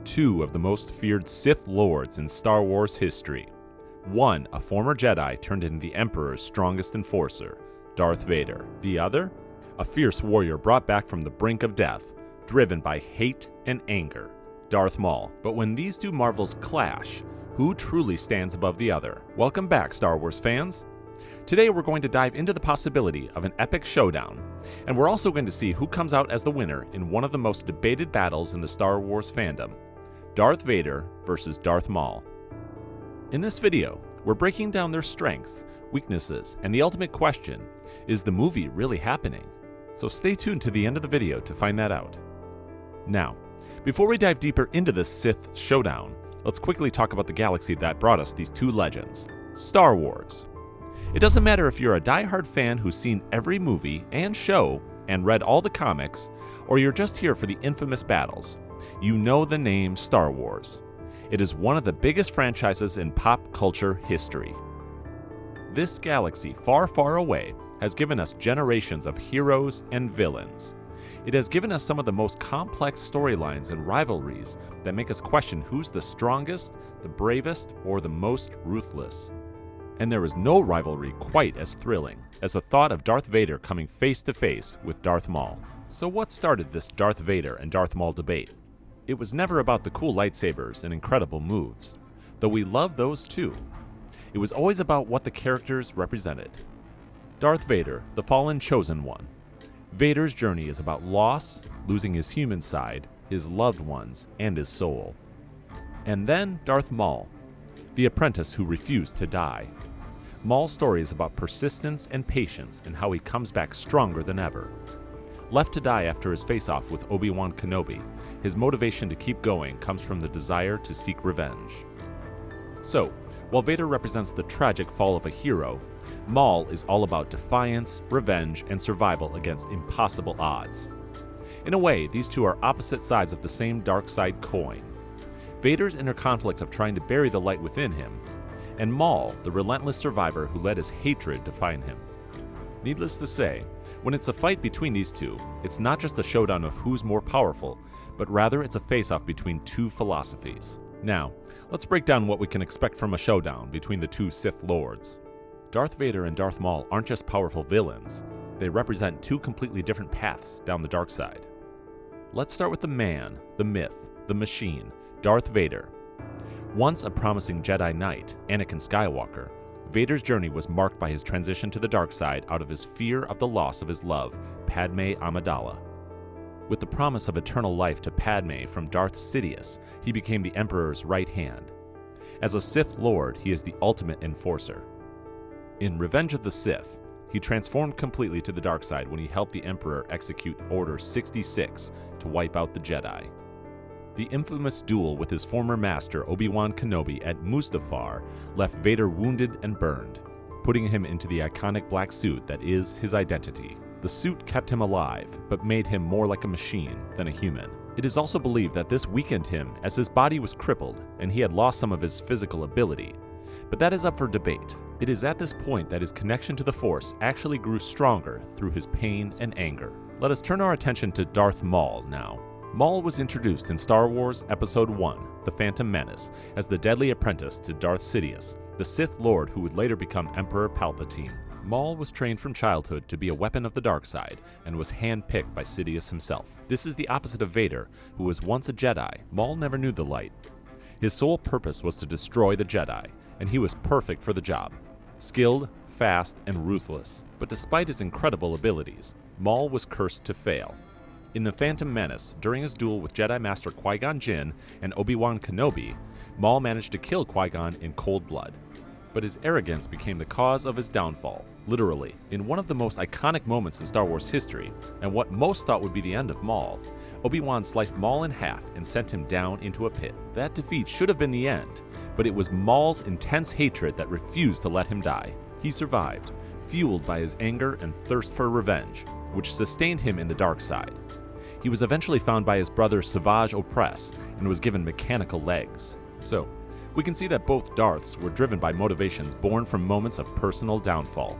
two of the most feared Sith Lords in Star Wars history. One, a former Jedi turned into the Emperor's strongest enforcer, Darth Vader. The other, a fierce warrior brought back from the brink of death, driven by hate and anger, Darth Maul. But when these two marvels clash, who truly stands above the other? Welcome back, Star Wars fans. Today we're going to dive into the possibility of an epic showdown, and we're also going to see who comes out as the winner in one of the most debated battles in the Star Wars fandom, Darth Vader versus Darth Maul. In this video, we're breaking down their strengths, weaknesses, and the ultimate question, is the movie really happening? So stay tuned to the end of the video to find that out. Now, before we dive deeper into this Sith showdown, let's quickly talk about the galaxy that brought us these two legends, Star Wars. It doesn't matter if you're a die-hard fan who's seen every movie and show and read all the comics, or you're just here for the infamous battles. You know the name Star Wars. It is one of the biggest franchises in pop culture history. This galaxy far, far away has given us generations of heroes and villains. It has given us some of the most complex storylines and rivalries that make us question who's the strongest, the bravest, or the most ruthless. And there is no rivalry quite as thrilling as the thought of Darth Vader coming face to face with Darth Maul. So what started this Darth Vader and Darth Maul debate? It was never about the cool lightsabers and incredible moves, though we love those too. It was always about what the characters represented. Darth Vader, the fallen chosen one. Vader's journey is about loss, losing his human side, his loved ones, and his soul. And then Darth Maul, the apprentice who refused to die. Maul's story is about persistence and patience and how he comes back stronger than ever. Left to die after his face-off with Obi-Wan Kenobi, his motivation to keep going comes from the desire to seek revenge. So, while Vader represents the tragic fall of a hero, Maul is all about defiance, revenge, and survival against impossible odds. In a way, these two are opposite sides of the same dark side coin. Vader's inner conflict of trying to bury the light within him, and Maul, the relentless survivor who let his hatred define him. Needless to say, when it's a fight between these two, it's not just a showdown of who's more powerful, but rather it's a face-off between two philosophies. Now, let's break down what we can expect from a showdown between the two Sith Lords. Darth Vader and Darth Maul aren't just powerful villains, they represent two completely different paths down the dark side. Let's start with the man, the myth, the machine, Darth Vader. Once a promising Jedi Knight, Anakin Skywalker, Vader's journey was marked by his transition to the dark side out of his fear of the loss of his love, Padme Amidala. With the promise of eternal life to Padme from Darth Sidious, he became the Emperor's right hand. As a Sith Lord, he is the ultimate enforcer. In Revenge of the Sith, he transformed completely to the dark side when he helped the Emperor execute Order 66 to wipe out the Jedi. The infamous duel with his former master Obi-Wan Kenobi at Mustafar left Vader wounded and burned, putting him into the iconic black suit that is his identity. The suit kept him alive, but made him more like a machine than a human. It is also believed that this weakened him as his body was crippled and he had lost some of his physical ability. But that is up for debate. It is at this point that his connection to the Force actually grew stronger through his pain and anger. Let us turn our attention to Darth Maul now. Maul was introduced in Star Wars Episode 1, The Phantom Menace, as the deadly apprentice to Darth Sidious, the Sith Lord who would later become Emperor Palpatine. Maul was trained from childhood to be a weapon of the dark side and was handpicked by Sidious himself. This is the opposite of Vader, who was once a Jedi. Maul never knew the light. His sole purpose was to destroy the Jedi, and he was perfect for the job. Skilled, fast, and ruthless. But despite his incredible abilities, Maul was cursed to fail. In The Phantom Menace, during his duel with Jedi Master Qui-Gon Jinn and Obi-Wan Kenobi, Maul managed to kill Qui-Gon in cold blood. But his arrogance became the cause of his downfall, literally. In one of the most iconic moments in Star Wars history, and what most thought would be the end of Maul, Obi-Wan sliced Maul in half and sent him down into a pit. That defeat should have been the end, but it was Maul's intense hatred that refused to let him die. He survived, fueled by his anger and thirst for revenge, which sustained him in the dark side. He was eventually found by his brother Savage Opress and was given mechanical legs. So, we can see that both Darths were driven by motivations born from moments of personal downfall.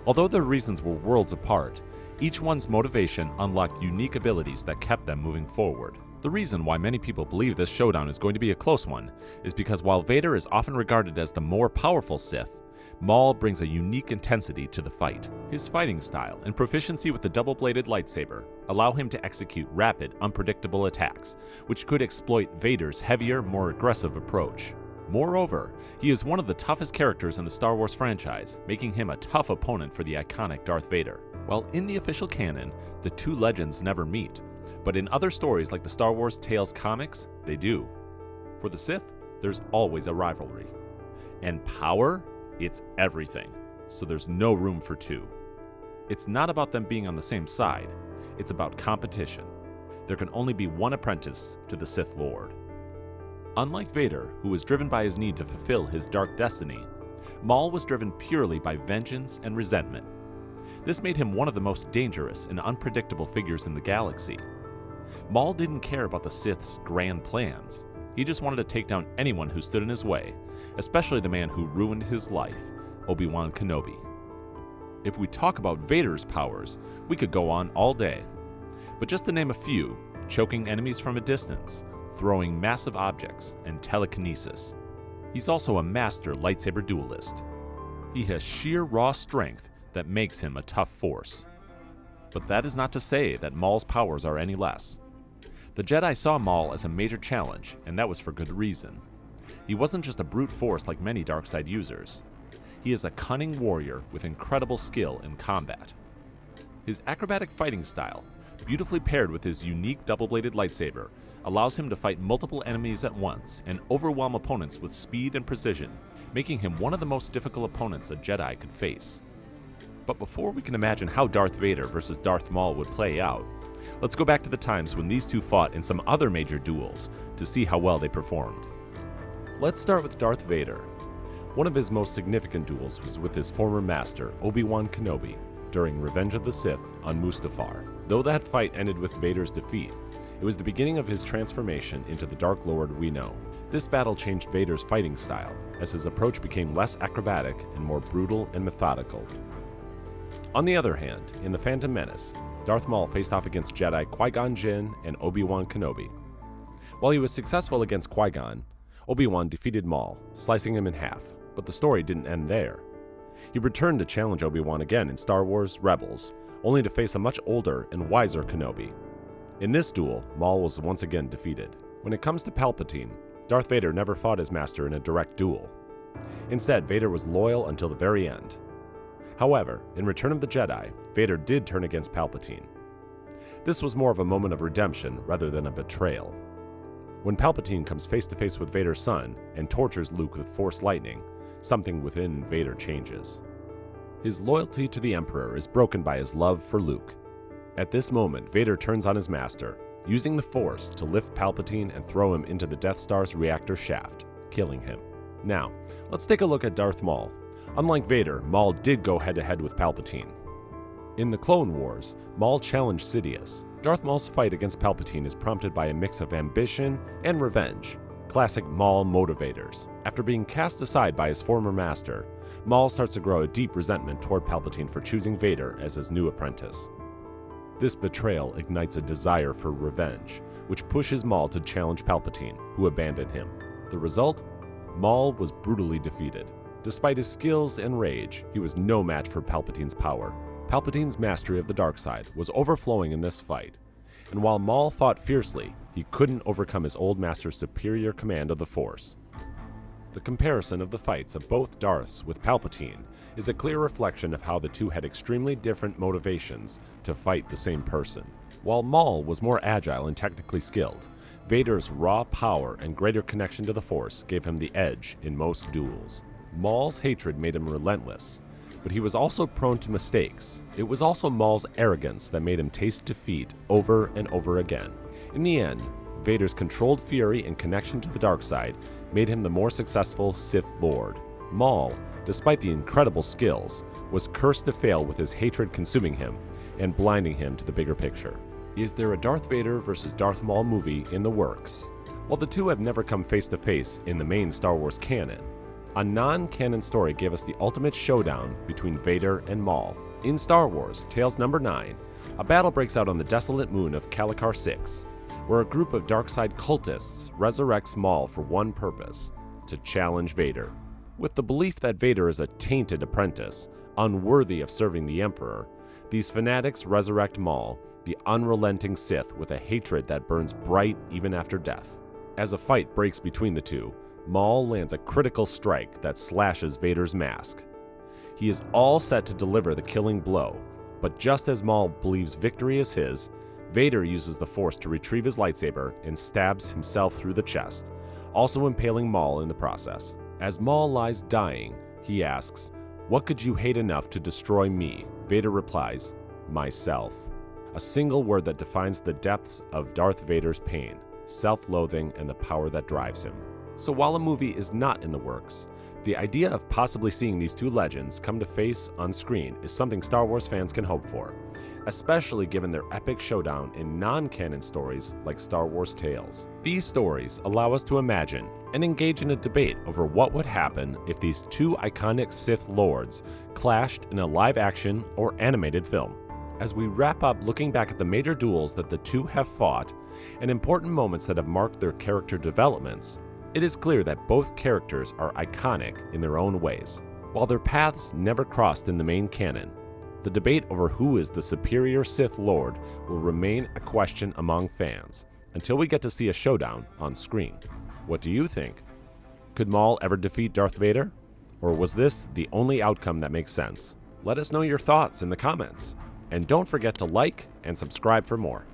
Although their reasons were worlds apart, each one's motivation unlocked unique abilities that kept them moving forward. The reason why many people believe this showdown is going to be a close one is because while Vader is often regarded as the more powerful Sith, Maul brings a unique intensity to the fight. His fighting style and proficiency with the double-bladed lightsaber allow him to execute rapid, unpredictable attacks, which could exploit Vader's heavier, more aggressive approach. Moreover, he is one of the toughest characters in the Star Wars franchise, making him a tough opponent for the iconic Darth Vader. While in the official canon, the two legends never meet, but in other stories like the Star Wars Tales comics, they do. For the Sith, there's always a rivalry. And power? It's everything, so there's no room for two. It's not about them being on the same side, it's about competition. There can only be one apprentice to the Sith Lord. Unlike Vader, who was driven by his need to fulfill his dark destiny, Maul was driven purely by vengeance and resentment. This made him one of the most dangerous and unpredictable figures in the galaxy. Maul didn't care about the Sith's grand plans. He just wanted to take down anyone who stood in his way, especially the man who ruined his life, Obi-Wan Kenobi. If we talk about Vader's powers, we could go on all day. But just to name a few, choking enemies from a distance, throwing massive objects, and telekinesis. He's also a master lightsaber duelist. He has sheer raw strength that makes him a tough force. But that is not to say that Maul's powers are any less. The Jedi saw Maul as a major challenge, and that was for good reason. He wasn't just a brute force like many dark-side users. He is a cunning warrior with incredible skill in combat. His acrobatic fighting style, beautifully paired with his unique double-bladed lightsaber, allows him to fight multiple enemies at once and overwhelm opponents with speed and precision, making him one of the most difficult opponents a Jedi could face. But before we can imagine how Darth Vader versus Darth Maul would play out, let's go back to the times when these two fought in some other major duels to see how well they performed. Let's start with Darth Vader. One of his most significant duels was with his former master, Obi-Wan Kenobi, during Revenge of the Sith on Mustafar. Though that fight ended with Vader's defeat, it was the beginning of his transformation into the Dark Lord we know. This battle changed Vader's fighting style, as his approach became less acrobatic and more brutal and methodical. On the other hand, in The Phantom Menace, Darth Maul faced off against Jedi Qui-Gon Jinn and Obi-Wan Kenobi. While he was successful against Qui-Gon, Obi-Wan defeated Maul, slicing him in half, but the story didn't end there. He returned to challenge Obi-Wan again in Star Wars Rebels, only to face a much older and wiser Kenobi. In this duel, Maul was once again defeated. When it comes to Palpatine, Darth Vader never fought his master in a direct duel. Instead, Vader was loyal until the very end. However, in Return of the Jedi, Vader did turn against Palpatine. This was more of a moment of redemption rather than a betrayal. When Palpatine comes face to face with Vader's son and tortures Luke with Force lightning, something within Vader changes. His loyalty to the Emperor is broken by his love for Luke. At this moment, Vader turns on his master, using the Force to lift Palpatine and throw him into the Death Star's reactor shaft, killing him. Now, let's take a look at Darth Maul. Unlike Vader, Maul did go head-to-head with Palpatine. In the Clone Wars, Maul challenged Sidious. Darth Maul's fight against Palpatine is prompted by a mix of ambition and revenge, classic Maul motivators. After being cast aside by his former master, Maul starts to grow a deep resentment toward Palpatine for choosing Vader as his new apprentice. This betrayal ignites a desire for revenge, which pushes Maul to challenge Palpatine, who abandoned him. The result? Maul was brutally defeated. Despite his skills and rage, he was no match for Palpatine's power. Palpatine's mastery of the dark side was overflowing in this fight, and while Maul fought fiercely, he couldn't overcome his old master's superior command of the Force. The comparison of the fights of both Darths with Palpatine is a clear reflection of how the two had extremely different motivations to fight the same person. While Maul was more agile and technically skilled, Vader's raw power and greater connection to the Force gave him the edge in most duels. Maul's hatred made him relentless, but he was also prone to mistakes. It was also Maul's arrogance that made him taste defeat over and over again. In the end, Vader's controlled fury and connection to the dark side made him the more successful Sith Lord. Maul, despite the incredible skills, was cursed to fail with his hatred consuming him and blinding him to the bigger picture. Is there a Darth Vader versus Darth Maul movie in the works? While the two have never come face to face in the main Star Wars canon, a non-canon story gave us the ultimate showdown between Vader and Maul. In Star Wars Tales No. 9, a battle breaks out on the desolate moon of Kalikar 6. where a group of dark-side cultists resurrects Maul for one purpose: to challenge Vader. With the belief that Vader is a tainted apprentice, unworthy of serving the Emperor, these fanatics resurrect Maul, the unrelenting Sith, with a hatred that burns bright even after death. As a fight breaks between the two, Maul lands a critical strike that slashes Vader's mask. He is all set to deliver the killing blow, but just as Maul believes victory is his, Vader uses the Force to retrieve his lightsaber and stabs himself through the chest, also impaling Maul in the process. As Maul lies dying, he asks, "What could you hate enough to destroy me?" Vader replies, "Myself." A single word that defines the depths of Darth Vader's pain, self-loathing, and the power that drives him. So while a movie is not in the works, the idea of possibly seeing these two legends come to face on screen is something Star Wars fans can hope for, especially given their epic showdown in non-canon stories like Star Wars Tales. These stories allow us to imagine and engage in a debate over what would happen if these two iconic Sith Lords clashed in a live-action or animated film. As we wrap up looking back at the major duels that the two have fought and important moments that have marked their character developments, it is clear that both characters are iconic in their own ways. While their paths never crossed in the main canon, the debate over who is the superior Sith Lord will remain a question among fans until we get to see a showdown on screen. What do you think? Could Maul ever defeat Darth Vader? Or was this the only outcome that makes sense? Let us know your thoughts in the comments. And don't forget to like and subscribe for more.